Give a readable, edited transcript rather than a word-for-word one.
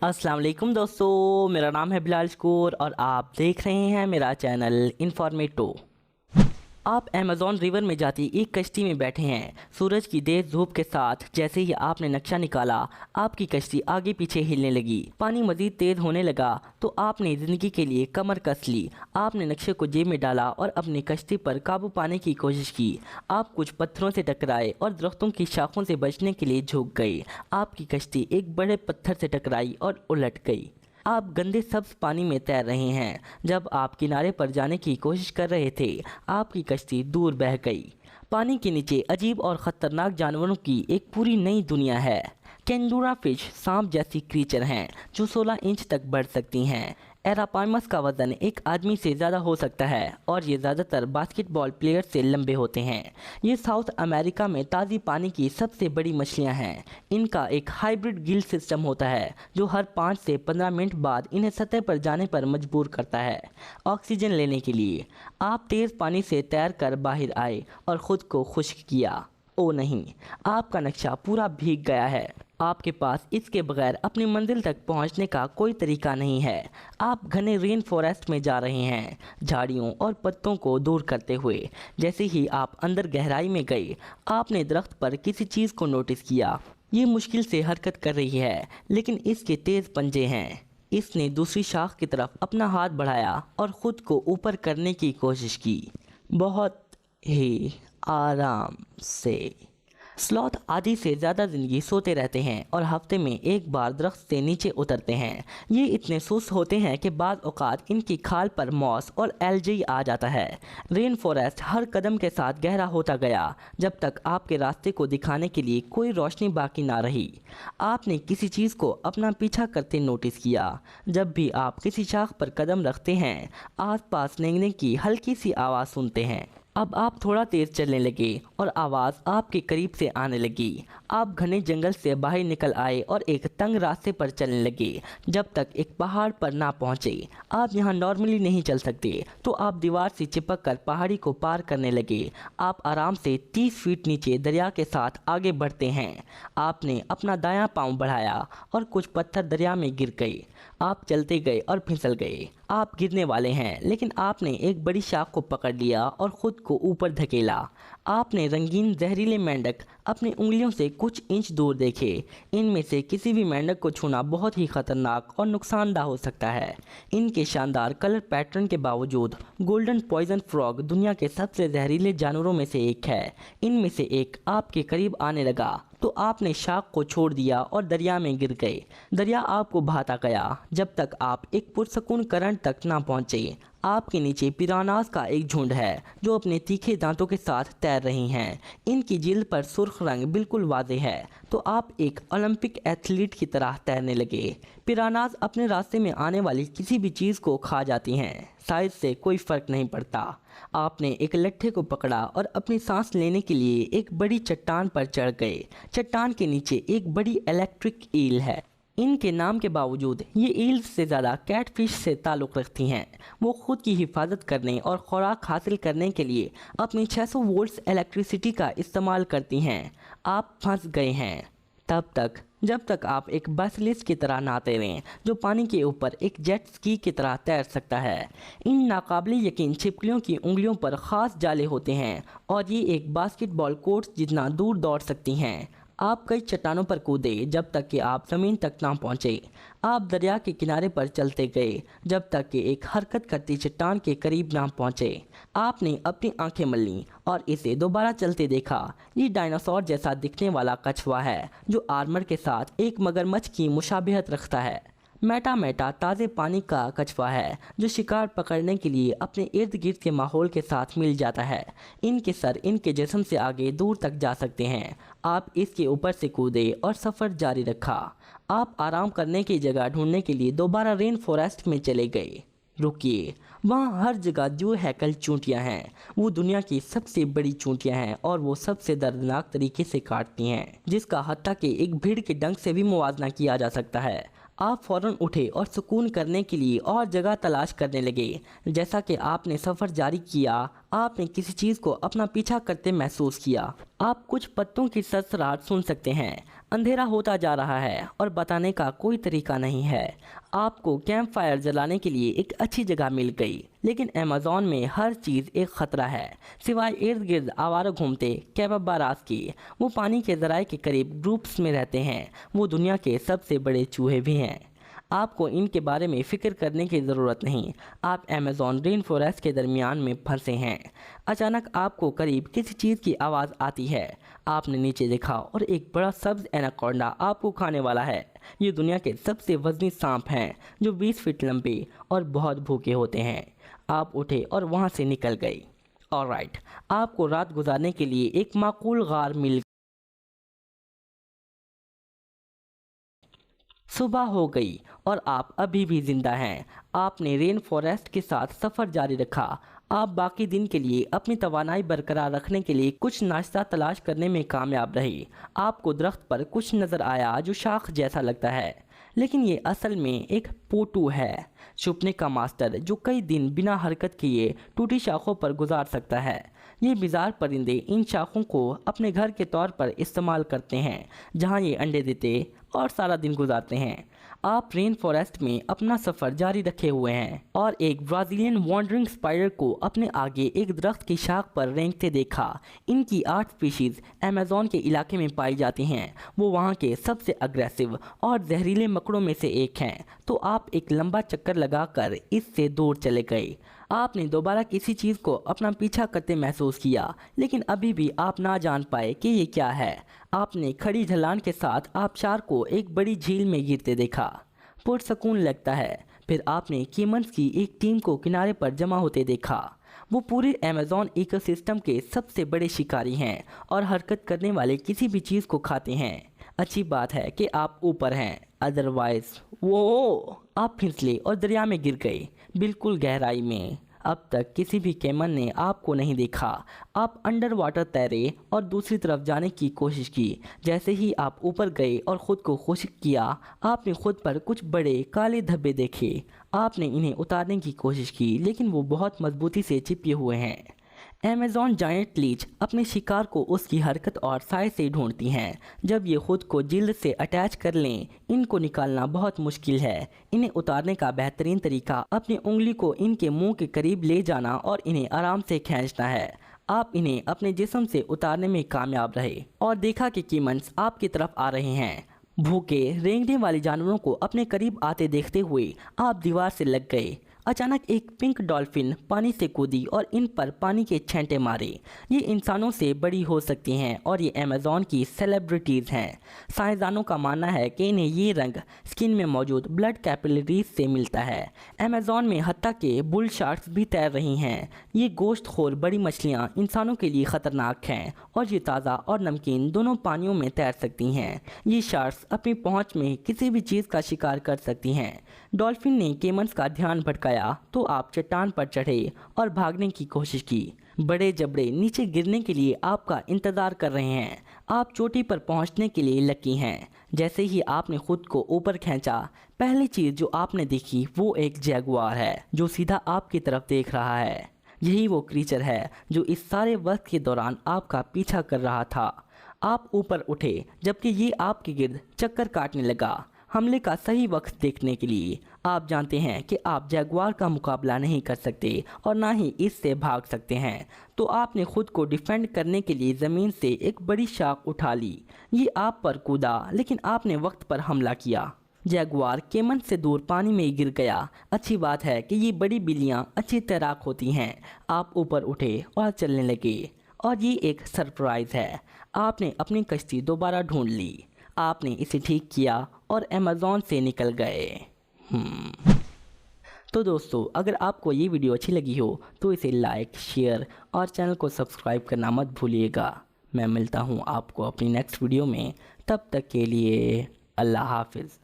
अस्सलाम वालेकुम दोस्तों, मेरा नाम है बिलाल शकूर और आप देख रहे हैं मेरा चैनल इन्फॉर्मेटो। आप अमेज़न रिवर में जाती एक कश्ती में बैठे हैं। सूरज की तेज धूप के साथ जैसे ही आपने नक्शा निकाला, आपकी कश्ती आगे पीछे हिलने लगी। पानी मज़ीद तेज होने लगा तो आपने ज़िंदगी के लिए कमर कस ली। आपने नक्शे को जेब में डाला और अपनी कश्ती पर काबू पाने की कोशिश की। आप कुछ पत्थरों से टकराए और दरख्तों की शाखों से बचने के लिए झुक गए। आपकी कश्ती एक बड़े पत्थर से टकराई और उलट गई। आप गंदे सब्ज पानी में तैर रहे हैं। जब आप किनारे पर जाने की कोशिश कर रहे थे, आपकी कश्ती दूर बह गई। पानी के नीचे अजीब और ख़तरनाक जानवरों की एक पूरी नई दुनिया है। कैंडूरा फिश सांप जैसी क्रीचर हैं जो 16 इंच तक बढ़ सकती हैं। एरापाइमस का वज़न एक आदमी से ज़्यादा हो सकता है और ये ज़्यादातर बास्केटबॉल प्लेयर से लंबे होते हैं। ये साउथ अमेरिका में ताज़ी पानी की सबसे बड़ी मछलियाँ हैं। इनका एक हाइब्रिड गिल सिस्टम होता है जो हर 5 से 15 मिनट बाद इन्हें सतह पर जाने पर मजबूर करता है ऑक्सीजन लेने के लिए। आप तेज़ पानी से तैर कर बाहर आए और ख़ुद को खुश्क किया। ओ नहीं, आपका नक्शा पूरा भीग गया है। आपके पास इसके बगैर अपनी मंजिल तक पहुंचने का कोई तरीका नहीं है। आप घने रेन फॉरेस्ट में जा रहे हैं, झाड़ियों और पत्तों को दूर करते हुए। जैसे ही आप अंदर गहराई में गए, आपने दरख्त पर किसी चीज़ को नोटिस किया। ये मुश्किल से हरकत कर रही है, लेकिन इसके तेज़ पंजे हैं। इसने दूसरी शाख की तरफ अपना हाथ बढ़ाया और ख़ुद को ऊपर करने की कोशिश की, बहुत ही आराम से। स्लॉथ आधी से ज़्यादा ज़िंदगी सोते रहते हैं और हफ्ते में एक बार दरख्त से नीचे उतरते हैं। ये इतने सुस्त होते हैं कि बाज़ औक़ात इनकी खाल पर मॉस और एल्गी आ जाता है। रेन फॉरेस्ट हर कदम के साथ गहरा होता गया जब तक आपके रास्ते को दिखाने के लिए कोई रोशनी बाकी ना रही। आपने किसी चीज़ को अपना पीछा करते नोटिस किया। जब भी आप किसी शाख पर कदम रखते हैं, आसपास रेंगने की हल्की सी आवाज़ सुनते हैं। अब आप थोड़ा तेज़ चलने लगे और आवाज़ आपके करीब से आने लगी। आप घने जंगल से बाहर निकल आए और एक तंग रास्ते पर चलने लगे जब तक एक पहाड़ पर ना पहुंचे। आप यहाँ नॉर्मली नहीं चल सकते, तो आप दीवार से चिपक कर पहाड़ी को पार करने लगे। आप आराम से 30 फीट नीचे दरिया के साथ आगे बढ़ते हैं। आपने अपना दायां पाँव बढ़ाया और कुछ पत्थर दरिया में गिर गए। आप चलते गए और फिसल गए। आप गिरने वाले हैं, लेकिन आपने एक बड़ी शाख को पकड़ लिया और ख़ुद को ऊपर धकेला। आपने रंगीन जहरीले मेंढक अपनी उंगलियों से कुछ इंच दूर देखे। इनमें से किसी भी मेंढक को छूना बहुत ही ख़तरनाक और नुकसानदा हो सकता है। इनके शानदार कलर पैटर्न के बावजूद गोल्डन पॉइजन फ्रॉग दुनिया के सबसे जहरीले जानवरों में से एक है। इनमें से एक आपके करीब आने लगा तो आपने शाख को छोड़ दिया और दरिया में गिर गए। दरिया आपको बहाता गया जब तक आप एक पुरसकून करंट तक ना पहुंचे। आपके नीचे पिरानास का एक झुंड है जो अपने तीखे दांतों के साथ तैर रही हैं। इनकी जिल्द पर सुर्ख रंग बिल्कुल वाज़ेह है, तो आप एक ओलंपिक एथलीट की तरह तैरने लगे। पिरानास अपने रास्ते में आने वाली किसी भी चीज़ को खा जाती हैं, साइज से कोई फ़र्क नहीं पड़ता। आपने एक लट्ठे को पकड़ा और अपनी सांस लेने के लिए एक बड़ी चट्टान पर चढ़ गए। चट्टान के नीचे एक बड़ी इलेक्ट्रिक ईल है। इनके नाम के बावजूद ये ईल्स से ज़्यादा कैटफिश से ताल्लुक़ रखती हैं। वो ख़ुद की हिफाजत करने और खुराक हासिल करने के लिए अपनी 600 वोल्ट्स इलेक्ट्रिसिटी का इस्तेमाल करती हैं। आप फंस गए हैं तब तक जब तक आप एक बेसिलिस्क की तरह ना तैरें जो पानी के ऊपर एक जेट स्की की तरह तैर सकता है। इन नाकाबिले यकीन छिपकलियों की उंगलियों पर ख़ास जाले होते हैं और ये एक बास्केटबॉल कोर्ट जितना दूर दौड़ सकती हैं। आप कई चट्टानों पर कूदे जब तक कि आप ज़मीन तक ना पहुँचे। आप दरिया के किनारे पर चलते गए जब तक कि एक हरकत करती चट्टान के करीब ना पहुँचे। आपने अपनी आंखें मलीं और इसे दोबारा चलते देखा। ये डायनासोर जैसा दिखने वाला कछुआ है जो आर्मर के साथ एक मगरमच्छ की मुशाबिहत रखता है। मेटा मेटा ताज़े पानी का कछुआ है जो शिकार पकड़ने के लिए अपने इर्द गिर्द के माहौल के साथ मिल जाता है। इनके सर इनके जिस्म से आगे दूर तक जा सकते हैं। आप इसके ऊपर से कूदे और सफ़र जारी रखा। आप आराम करने की जगह ढूंढने के लिए दोबारा रेन फॉरेस्ट में चले गए। रुकिए, वहाँ हर जगह जो हैकल चूंटियाँ हैं वो दुनिया की सबसे बड़ी चूंटियाँ हैं और वो सबसे दर्दनाक तरीके से काटती हैं, जिसका हत्ता कि एक भीड़ के डंक से भी मुवाजना किया जा सकता है। आप फ़ौरन उठे और सुकून करने के लिए और जगह तलाश करने लगे। जैसा कि आपने सफ़र जारी किया, आपने किसी चीज़ को अपना पीछा करते महसूस किया। आप कुछ पत्तों की सरसराहट सुन सकते हैं। अंधेरा होता जा रहा है और बताने का कोई तरीका नहीं है। आपको कैंप फायर जलाने के लिए एक अच्छी जगह मिल गई, लेकिन अमेज़न में हर चीज़ एक ख़तरा है, सिवाय इर्द गिर्द आवारा घूमते कैपिबारास की। वो पानी के ज़राए के करीब ग्रुप्स में रहते हैं। वो दुनिया के सबसे बड़े चूहे भी हैं। आपको इनके बारे में फ़िक्र करने की ज़रूरत नहीं। आप अमेज़न रेन फॉरेस्ट के दरमियान में फंसे हैं। अचानक आपको करीब किसी चीज़ की आवाज़ आती है। आपने नीचे देखा और एक बड़ा सब्ज़ एनाकोंडा आपको खाने वाला है। ये दुनिया के सबसे वज़नी सांप हैं जो 20 फीट लंबे और बहुत भूखे होते हैं। आप उठे और वहाँ से निकल गए। ऑलराइट, आपको रात गुजारने के लिए एक माकूल गार मिल। सुबह हो गई और आप अभी भी जिंदा हैं। आपने रेन फॉरेस्ट के साथ सफ़र जारी रखा। आप बाकी दिन के लिए अपनी तवानाई बरकरार रखने के लिए कुछ नाश्ता तलाश करने में कामयाब रही। आपको दरख्त पर कुछ नज़र आया जो शाख जैसा लगता है, लेकिन ये असल में एक पोटू है, छुपने का मास्टर जो कई दिन बिना हरकत किए टूटी शाखों पर गुजार सकता है। ये बिजार परिंदे इन शाखों को अपने घर के तौर पर इस्तेमाल करते हैं, जहां ये अंडे देते और सारा दिन गुजारते हैं। आप रेन फॉरेस्ट में अपना सफ़र जारी रखे हुए हैं और एक ब्राज़ीलियन वॉन्डरिंग स्पाइडर को अपने आगे एक दरख्त की शाख पर रेंगते देखा। इनकी 8 स्पीशीज़ अमेज़न के इलाके में पाई जाती हैं। वो वहाँ के सबसे अग्रेसिव और जहरीले मकड़ों में से एक हैं। तो आप एक लंबा चक्कर लगाकर इससे दूर चले गए। आपने दोबारा किसी चीज़ को अपना पीछा करते महसूस किया, लेकिन अभी भी आप ना जान पाए कि ये क्या है। आपने खड़ी ढलान के साथ आबशार को एक बड़ी झील में गिरते देखा। पुरसकून लगता है। फिर आपने कीमन्स की एक टीम को किनारे पर जमा होते देखा। वो पूरे अमेज़न इकोसिस्टम के सबसे बड़े शिकारी हैं और हरकत करने वाले किसी भी चीज़ को खाते हैं। अच्छी बात है कि आप ऊपर हैं, अदरवाइज वो आप फिसले और दरिया में गिर गए, बिल्कुल गहराई में। अब तक किसी भी कैमन ने आपको नहीं देखा। आप अंडर वाटर तैरे और दूसरी तरफ जाने की कोशिश की। जैसे ही आप ऊपर गए और ख़ुद को खुश्क किया, आपने खुद पर कुछ बड़े काले धब्बे देखे। आपने इन्हें उतारने की कोशिश की, लेकिन वो बहुत मजबूती से चिपके हुए हैं। अमेज़न जायंट लीच अपने शिकार को उसकी हरकत और साइज से ढूंढती हैं। जब ये खुद को जिल्द से अटैच कर लें, इनको निकालना बहुत मुश्किल है। इन्हें उतारने का बेहतरीन तरीका अपनी उंगली को इनके मुंह के करीब ले जाना और इन्हें आराम से खींचना है। आप इन्हें अपने जिस्म से उतारने में कामयाब रहे और देखा कि कीमन्स आपकी तरफ आ रहे हैं। भूखे रेंगने वाले जानवरों को अपने करीब आते देखते हुए आप दीवार से लग गए। अचानक एक पिंक डॉल्फिन पानी से कूदी और इन पर पानी के छेंटे मारे। ये इंसानों से बड़ी हो सकती हैं और ये अमेज़न की सेलिब्रिटीज़ हैं। साइंसदानों का मानना है कि इन्हें ये रंग स्किन में मौजूद ब्लड कैपिलरीज से मिलता है। अमेज़न में हत्ता के बुल शार्क्स भी तैर रही हैं। ये गोश्तखोर बड़ी मछलियाँ इंसानों के लिए ख़तरनाक हैं और ये ताज़ा और नमकीन दोनों पानियों में तैर सकती हैं। ये शार्क्स अपनी पहुँच में किसी भी चीज़ का शिकार कर सकती हैं। डॉल्फिन ने केमन्स का ध्यान भटकाया तो आप चट्टान पर चढ़े और भागने की कोशिश की। बड़े जबड़े नीचे गिरने के लिए आपका इंतज़ार कर रहे हैं। आप चोटी पर पहुंचने के लिए लकी हैं। जैसे ही आपने खुद को ऊपर खींचा, पहली चीज़ जो आपने देखी वो एक जैगुआर है जो सीधा आपकी तरफ देख रहा है। यही वो क्रीचर है जो इस सारे वक्त के दौरान आपका पीछा कर रहा था। आप ऊपर उठे जबकि ये आपके गिर्द चक्कर काटने लगा। हमले का सही वक्त देखने के लिए आप जानते हैं कि आप जैगुआर का मुकाबला नहीं कर सकते और ना ही इससे भाग सकते हैं, तो आपने खुद को डिफेंड करने के लिए ज़मीन से एक बड़ी शाख उठा ली। ये आप पर कूदा, लेकिन आपने वक्त पर हमला किया। जैगुआर केमन से दूर पानी में गिर गया। अच्छी बात है कि ये बड़ी बिल्लियाँ अच्छी तैराक होती हैं। आप ऊपर उठे और चलने लगे, और ये एक सरप्राइज़ है। आपने अपनी कश्ती दोबारा ढूंढ ली। आपने इसे ठीक किया और अमेज़न से निकल गए। तो दोस्तों, अगर आपको ये वीडियो अच्छी लगी हो तो इसे लाइक, शेयर और चैनल को सब्सक्राइब करना मत भूलिएगा। मैं मिलता हूँ आपको अपनी नेक्स्ट वीडियो में। तब तक के लिए अल्लाह हाफिज़।